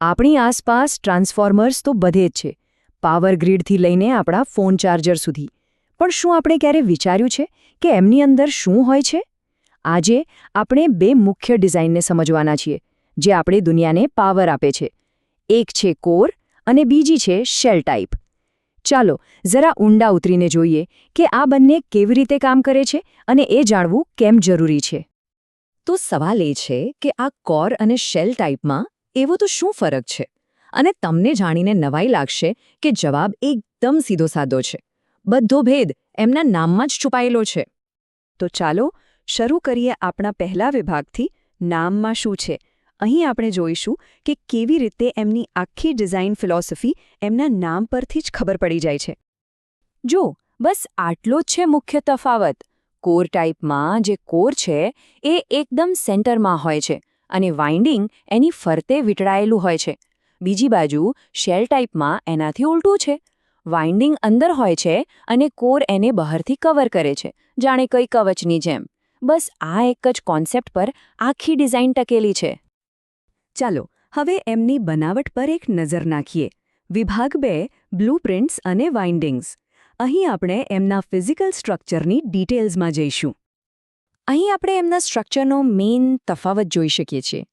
આપણી આસપાસ ટ્રાન્સફોર્મર્સ તો બધે જ છે, પાવર ગ્રીડથી લઈને આપણા ફોન ચાર્જર સુધી. પણ શું આપણે ક્યારે વિચાર્યું છે કે એમની અંદર શું હોય છે? આજે આપણે બે મુખ્ય ડિઝાઇનને સમજવાના છીએ, જે આપણી દુનિયાને પાવર આપે છે. એક છે કોર અને બીજી છે શેલ ટાઈપ. ચાલો જરા ઊંડા ઉતરીને જોઈએ કે આ બંને કેવી રીતે કામ કરે છે અને એ જાણવું કેમ જરૂરી છે. તો સવાલ એ છે કે આ કોર અને શેલ ટાઈપમાં એવો તો શું ફરક છે? અને તમને જાણીને નવાઈ લાગશે કે જવાબ એકદમ સીધો સાધો છે. બધો ભેદ એમના નામમાં જ છુપાયેલો છે. તો ચાલો શરૂ કરીએ આપણા પહેલા વિભાગથી, નામમાં શું છે. અહીં આપણે જોઈશું કે કેવી રીતે એમની આખી ડિઝાઇન ફિલોસોફી એમના નામ પરથી જ ખબર પડી જાય છે. જો બસ આટલો જ છે મુખ્ય તફાવત. કોર ટાઈપમાં જે કોર છે એ એકદમ સેન્ટરમાં હોય છે અને વાઇન્ડિંગ એની ફરતે વીંટળાયેલું હોય છે. બીજી બાજુ શેલ ટાઈપમાં એનાથી ઉલટું છે. વાઇન્ડિંગ અંદર હોય છે અને કોર એને બહારથી કવર કરે છે, જાણે કંઈ કવચની જેમ. બસ આ એક જ કોન્સેપ્ટ પર આખી ડિઝાઇન ટકેલી છે. ચાલો હવે એમની બનાવટ પર એક નજર નાખીએ. વિભાગ 2, બ્લુપ્રિન્ટ્સ અને વાઇન્ડિંગ્સ. અહીં આપણે એમના ફિઝિકલ સ્ટ્રક્ચરની ડિટેલ્સમાં જઈશું. અહીં આપણે એમના સ્ટ્રક્ચરનો મેઇન તફાવત જોઈ શકીએ છીએ.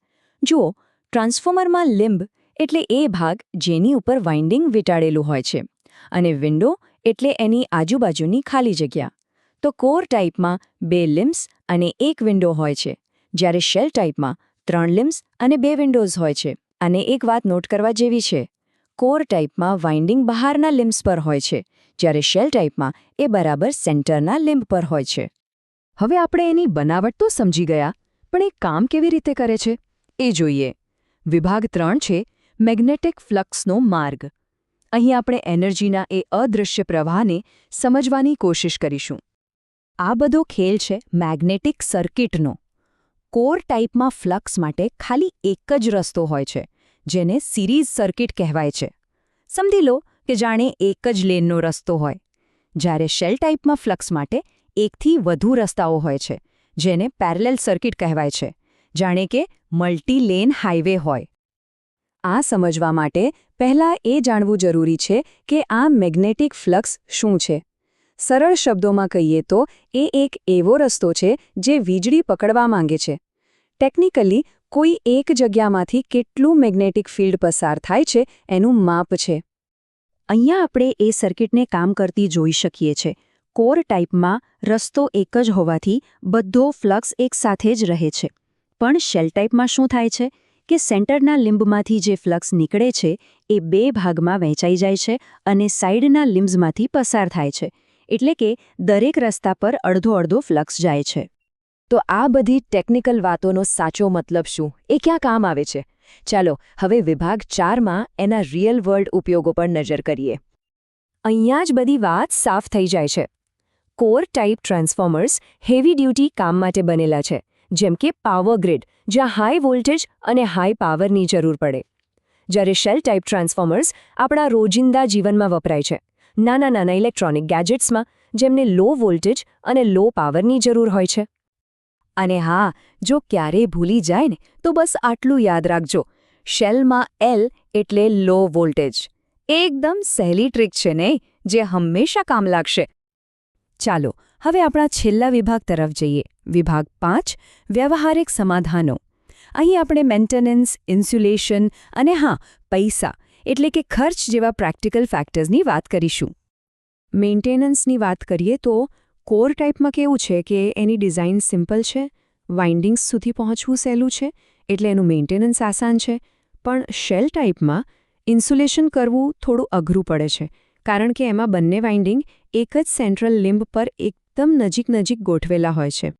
જુઓ, ટ્રાન્સફોર્મરમાં લિમ્બ એટલે એ ભાગ જેની ઉપર વાઇન્ડિંગ વીંટાળેલું હોય છે, અને વિન્ડો એટલે એની આજુબાજુની ખાલી જગ્યા. તો કોર ટાઈપમાં 2 લિમ્બ્સ અને 1 વિન્ડો હોય છે, જ્યારે શેલ ટાઈપમાં 3 લિમ્બ્સ અને 2 વિન્ડોઝ હોય છે. અને એક વાત નોટ કરવા જેવી છે, કોર ટાઈપમાં વાઇન્ડિંગ બહારના લિમ્બ્સ પર હોય છે, જ્યારે શેલ ટાઈપમાં એ બરાબર સેન્ટરના લિમ્બ પર હોય છે. હવે આપણે એની બનાવટ તો સમજી ગયા, પણ એ કામ કેવી રીતે કરે છે એ જોઈએ. વિભાગ 3 છે મેગ્નેટિક ફ્લક્સનો માર્ગ. અહીં આપણે એનર્જીના એ અદૃશ્ય પ્રવાહને સમજવાની કોશિશ કરીશું. આ બધો ખેલ છે મેગ્નેટિક સર્કિટનો. કોર ટાઈપમાં ફ્લક્સ માટે ખાલી એક જ રસ્તો હોય છે, જેને સિરીઝ સર્કિટ કહેવાય છે. સમજી લો કે જાણે એક જ લેનનો રસ્તો હોય. જ્યારે શેલ ટાઈપમાં ફ્લક્સ માટે એકથી વધુ રસ્તાઓ હોય છે, જેને પેરેલલ સર્કિટ કહેવાય છે, જાણે કે મલ્ટી લેન હાઈવે હોય. આ સમજવા માટે પહેલાં એ જાણવું જરૂરી છે કે આ મેગ્નેટિક ફ્લક્સ શું છે. સરળ શબ્દોમાં કહીએ તો એ એક એવો રસ્તો છે જે વીજળી પકડવા માંગે છે. ટેકનિકલી કોઈ એક જગ્યામાંથી કેટલું મેગ્નેટિક ફિલ્ડ પસાર થાય છે એનું માપ છે. અહીંયા આપણે એ સર્કિટને કામ કરતી જોઈ શકીએ છીએ. કોર ટાઈપમાં રસ્તો એક જ હોવાથી બધો ફ્લક્સ એકસાથે જ રહે છે. પણ શેલ ટાઈપમાં શું થાય છે કે સેન્ટરના લિમ્બમાંથી જે ફ્લક્સ નીકળે છે એ 2 ભાગમાં વહેંચાઈ જાય છે અને સાઇડના લિમ્બ્સમાંથી પસાર થાય છે. એટલે કે દરેક રસ્તા પર અડધો ફ્લક્સ જાય છે. તો આ બધી ટેકનિકલ વાતોનો સાચો મતલબ શું, એ ક્યાં કામ આવે છે? ચાલો હવે વિભાગ 4માં એના રિયલ વર્લ્ડ ઉપયોગો પર નજર કરીએ. અહીંયા જ બધી વાત સાફ થઈ જાય છે. Core type transformers heavy duty કામ માટે બનેલા છે, જેમ કે પાવર ગ્રીડ, જ્યાં હાઈ વોલ્ટેજ અને હાઈ પાવરની જરૂર પડે. જ્યારે શેલ ટાઈપ ટ્રાન્સફોર્મર્સ આપણા રોજિંદા જીવનમાં વપરાય છે, નાના ઇલેક્ટ્રોનિક ગેજેટ્સમાં, જેમને લો વોલ્ટેજ અને લો પાવરની જરૂર હોય છે. અને હા, જો ક્યારેય ભૂલી જાય ને તો બસ આટલું યાદ રાખજો, શેલમાં L એટલે લો વોલ્ટેજ. એકદમ સહેલી ટ્રીક છે ને, જે હંમેશા કામ લાગશે. ચાલો હવે આપણા છેલ્લા વિભાગ તરફ જઈએ. વિભાગ 5, વ્યવહારિક સમાધાનો. અહીં આપણે મેન્ટેનન્સ, ઇન્સ્યુલેશન અને પૈસા એટલે કે ખર્ચ જેવા પ્રેક્ટિકલ ફેક્ટર્સની વાત કરીશું. મેન્ટેનન્સની વાત કરીએ તો કોર ટાઈપમાં કેવું છે કે એની ડિઝાઇન સિમ્પલ છે, વાઇન્ડિંગ્સ સુધી પહોંચવું સહેલું છે, એટલે એનું મેન્ટેનન્સ આસાન છે. પણ શેલ ટાઈપમાં ઇન્સ્યુલેશન કરવું થોડું અઘરું પડે છે, કારણ કે એમાં બંને વાઇન્ડિંગ એક જ સેન્ટ્રલ લિમ્બ પર એકદમ નજીક ગોઠવેલા હોય છે.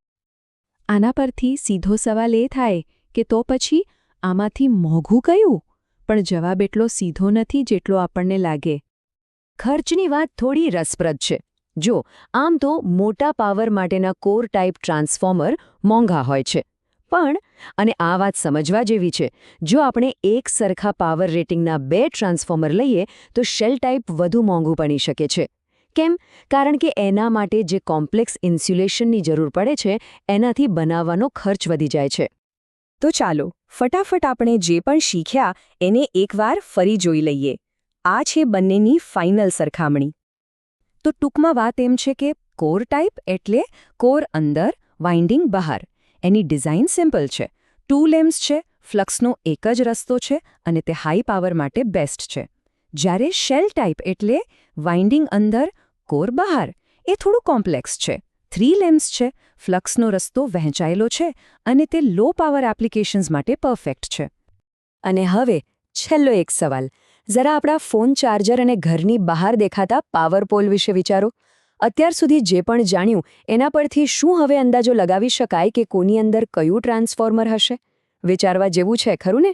આના પરથી સીધો સવાલ એ થાય કે તો પછી આમાંથી મોંઘું કયું? પણ જવાબ એટલો સીધો નથી જેટલો આપણને લાગે. ખર્ચની વાત થોડી રસપ્રદ છે. જો આમ તો મોટા પાવર માટેના કોર ટાઈપ ટ્રાન્સફોર્મર મોંઘા હોય છે, પણ અને આ વાત સમજવા જેવી છે, જો આપણે એક સરખા પાવર રેટિંગના 2 ટ્રાન્સફોર્મર લઈએ તો શેલ ટાઈપ વધુ મોંઘું બની શકે છે. કેમ? કારણ કે એના માટે જે કોમ્પ્લેક્સ ઇન્સ્યુલેશનની જરૂર પડે છે એનાથી બનાવવાનો ખર્ચ વધી જાય છે. તો ચાલો ફટાફટ આપણે જે પણ શીખ્યા એને એકવાર ફરી જોઈ લઈએ. આ છે બંનેની ફાઇનલ સરખામણી. તો ટૂંકમાં વાત એમ છે કે કોર ટાઈપ એટલે કોર અંદર, વાઇન્ડિંગ બહાર. એની ડિઝાઇન સિમ્પલ છે. 2 લેમ્સ છે, ફ્લક્સનો એક જ રસ્તો છે અને તે હાઈ પાવર માટે બેસ્ટ છે. જ્યારે શેલ ટાઈપ એટલે વાઇન્ડિંગ અંદર, કોર બહાર. એ થોડું કોમ્પ્લેક્સ છે. 3 લેમ્સ છે, ફ્લક્સનો રસ્તો વહેંચાયેલો છે અને તે લો પાવર એપ્લિકેશન્સ માટે પરફેક્ટ છે. અને હવે છેલ્લો એક સવાલ. જરા આપણા ફોન ચાર્જર અને ઘરની બહાર દેખાતા પાવર પોલ વિશે વિચારો. અત્યાર સુધી જે પણ જાણ્યું એના પરથી શું હવે અંદાજો લગાવી શકાય કે કોની અંદર કયું ટ્રાન્સફોર્મર હશે? વિચારવા જેવું છે, ખરું ને?